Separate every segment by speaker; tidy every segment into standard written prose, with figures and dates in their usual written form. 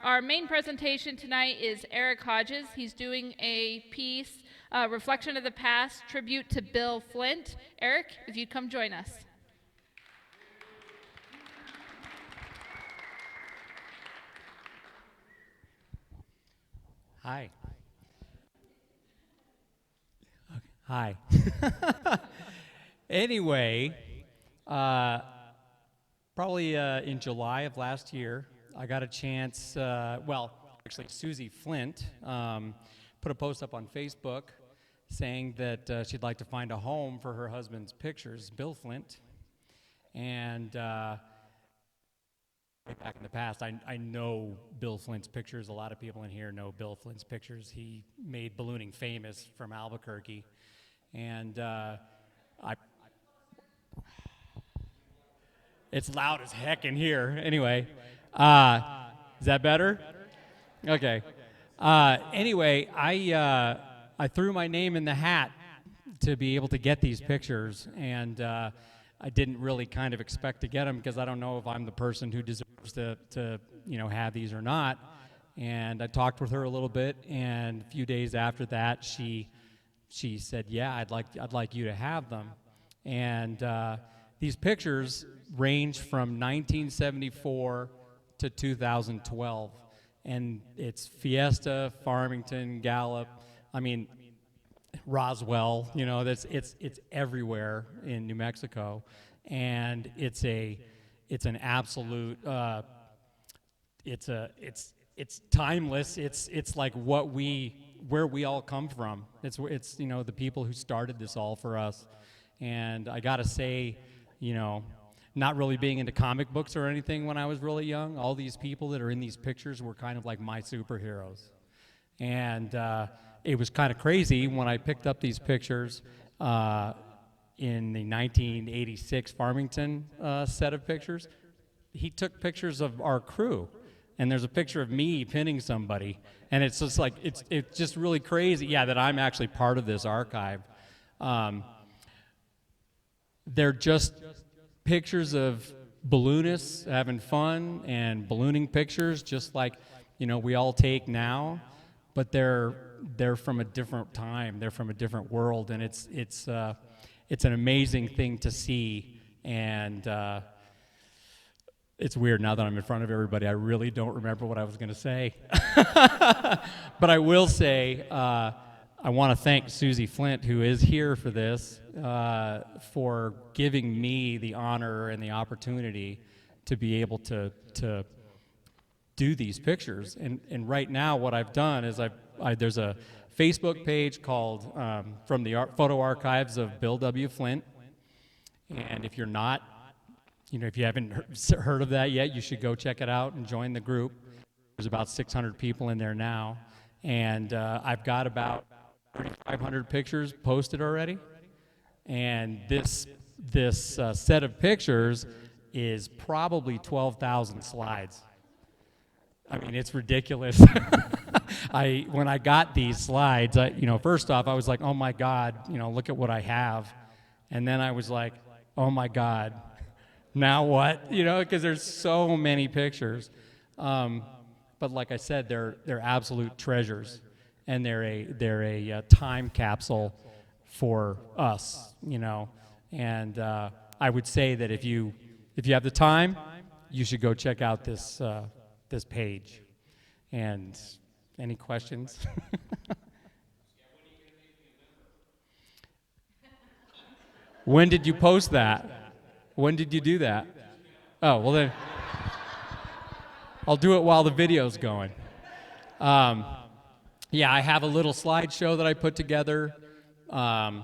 Speaker 1: Our main presentation tonight is Eric Hodges. He's doing a piece, Reflection of the Past, tribute to Bill Flynt. Eric, if you'd come join us.
Speaker 2: Hi. Okay. Hi. Anyway, probably in July of last year, I got a chance, actually Susie Flynt put a post up on Facebook saying that she'd like to find a home for her husband's pictures, Bill Flynt. And back in the past, I know Bill Flynt's pictures. A lot of people in here know Bill Flynt's pictures. He made ballooning famous from Albuquerque. And it's loud as heck in here. Anyway, is that better? Okay. Anyway, I threw my name in the hat to be able to get these pictures, and I didn't really kind of expect to get them because I don't know if I'm the person who deserves to have these or not. And I talked with her a little bit, and a few days after that, she said, "Yeah, I'd like you to have them." And these pictures range from 1974 to 2012, and it's Fiesta, Farmington, Gallup. I mean, Roswell, it's everywhere in New Mexico, and it's an absolute it's timeless. It's like where we all come from. It's the people who started this all for us. And I gotta say, not really being into comic books or anything when I was really young, all these people that are in these pictures were kind of like my superheroes. And it was kind of crazy when I picked up these pictures in the 1986 Farmington set of pictures. He took pictures of our crew, and there's a picture of me pinning somebody, and it's just like it's just really crazy. Yeah, that I'm actually part of this archive. They're just pictures of balloonists having fun and ballooning pictures, just like we all take now, but they're from a different time. They're from a different world, and it's an amazing thing to see. And it's weird now that I'm in front of everybody. I really don't remember what I was going to say, but I will say I want to thank Susie Flynt, who is here for this, for giving me the honor and the opportunity to be able to do these pictures. And right now what I've done is there's a Facebook page called From the Photo Archives of Bill W. Flynt. And if you're not, if you haven't heard of that yet, you should go check it out and join the group. There's about 600 people in there now. And I've got about 3,500 pictures posted already. And this set of pictures is probably 12,000 slides. I mean, it's ridiculous. When I got these slides, first off, I was like, oh my God, look at what I have. And then I was like, oh my God, now what? Because there's so many pictures. But like I said, they're absolute treasures, and they're a time capsule for us, And I would say that if you have the time, you should go check out this page. And any questions? When did you post that? When did you do that? Oh, well then, I'll do it while the video's going. Yeah, I have a little slideshow that I put together. Are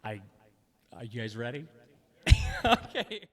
Speaker 2: you guys ready? Okay.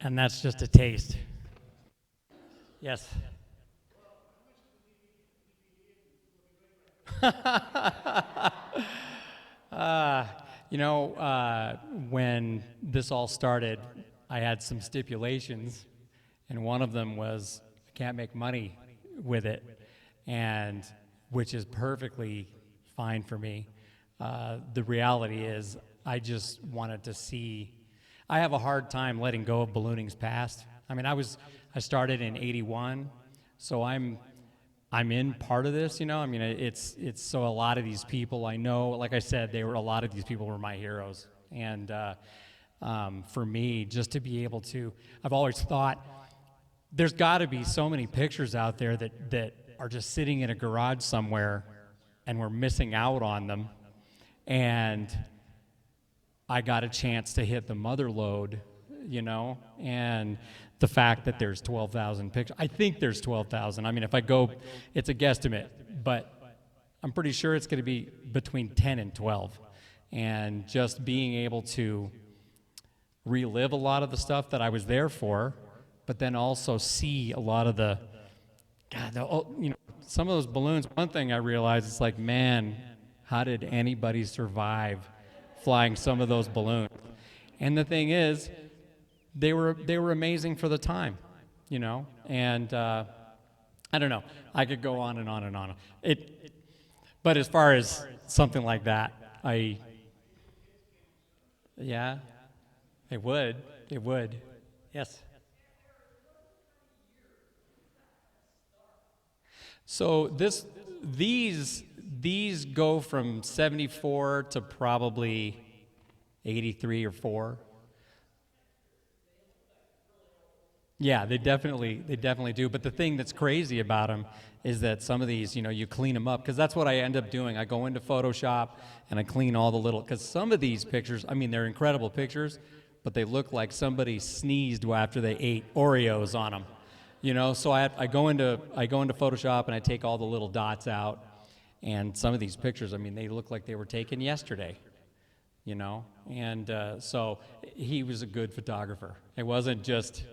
Speaker 2: and that's just a taste. Yes. When this all started, I had some stipulations, and one of them was I can't make money with it, and which is perfectly fine for me. The reality is, I just wanted to see. I have a hard time letting go of ballooning's past. I mean, I started in '81, so I'm in part of this, you know. I mean, it's so a lot of these people I know, like I said, a lot of these people were my heroes, and for me, just to be able to, I've always thought there's got to be so many pictures out there that are just sitting in a garage somewhere, and we're missing out on them, and I got a chance to hit the mother lode, you know, and the fact that there's 12,000 pictures. I think there's 12,000. I mean, if I go, it's a guesstimate, but I'm pretty sure it's going to be between 10 and 12. And just being able to relive a lot of the stuff that I was there for, but then also see a lot of some of those balloons. One thing I realized is like, man, how did anybody survive flying some of those balloons? And the thing is, they were amazing for the time, you know. And I don't know. I could go on and on and on. But as far as something like that, yeah, it would. It would. Yes. So these go from 74 to probably 83 or 4. Yeah, they definitely do. But the thing that's crazy about them is that some of these, you know, you clean them up, because that's what I end up doing. I go into Photoshop and I clean all the little, because some of these pictures, I mean, they're incredible pictures, but they look like somebody sneezed after they ate Oreos on them, you know. So I go into Photoshop and I take all the little dots out, and some of these pictures, I mean, they look like they were taken yesterday, you know. And so he was a good photographer. It wasn't just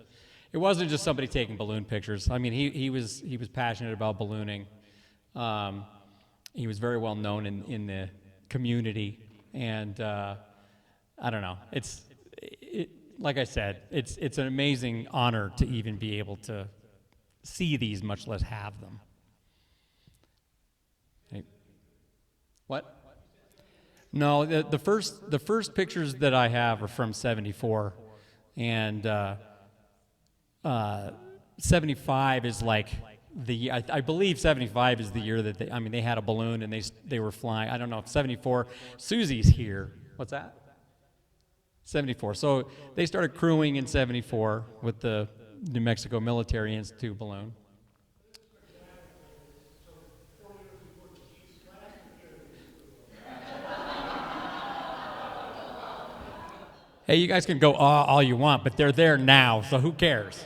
Speaker 2: somebody taking balloon pictures. I mean, he was passionate about ballooning. He was very well known in the community, and I don't know. Like I said, it's an amazing honor to even be able to see these, much less have them. Hey. What? No, the first pictures that I have are from '74, and 75 is like I believe 75 is the year that they had a balloon and they were flying. I don't know if 74. Susie's here. What's that? 74. So they started crewing in '74 with the New Mexico Military Institute balloon. Hey, you guys can go all you want, but they're there now, so who cares?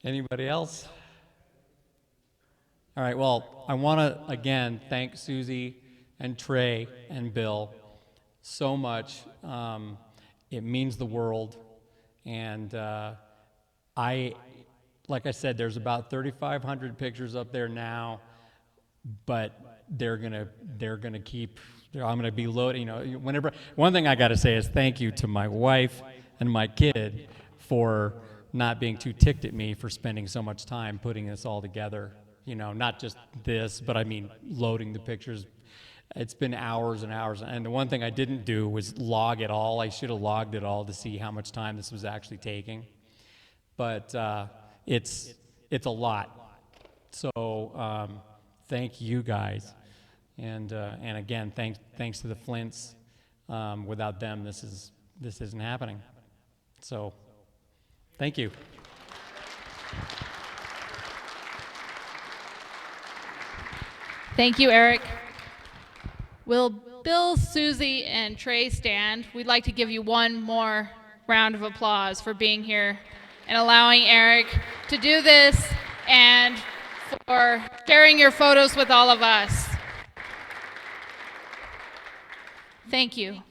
Speaker 2: Anybody else? All right, well, I want to, again, thank Susie and Trey and Bill so much. It means the world. And like I said, there's about 3,500 pictures up there now, but they're gonna keep. I'm gonna be loading. You know, whenever. One thing I got to say is thank you to my wife and my kid for not being too ticked at me for spending so much time putting this all together. You know, not just this, but I mean loading the pictures. It's been hours and hours, and the one thing I didn't do was log it all. I should have logged it all to see how much time this was actually taking. But it's a lot. So thank you guys, and again, thanks to the Flynts. Without them, this isn't happening. So thank you.
Speaker 1: Thank you, Eric. Will Bill, Susie, and Trey stand? We'd like to give you one more round of applause for being here and allowing Eric to do this and for sharing your photos with all of us. Thank you.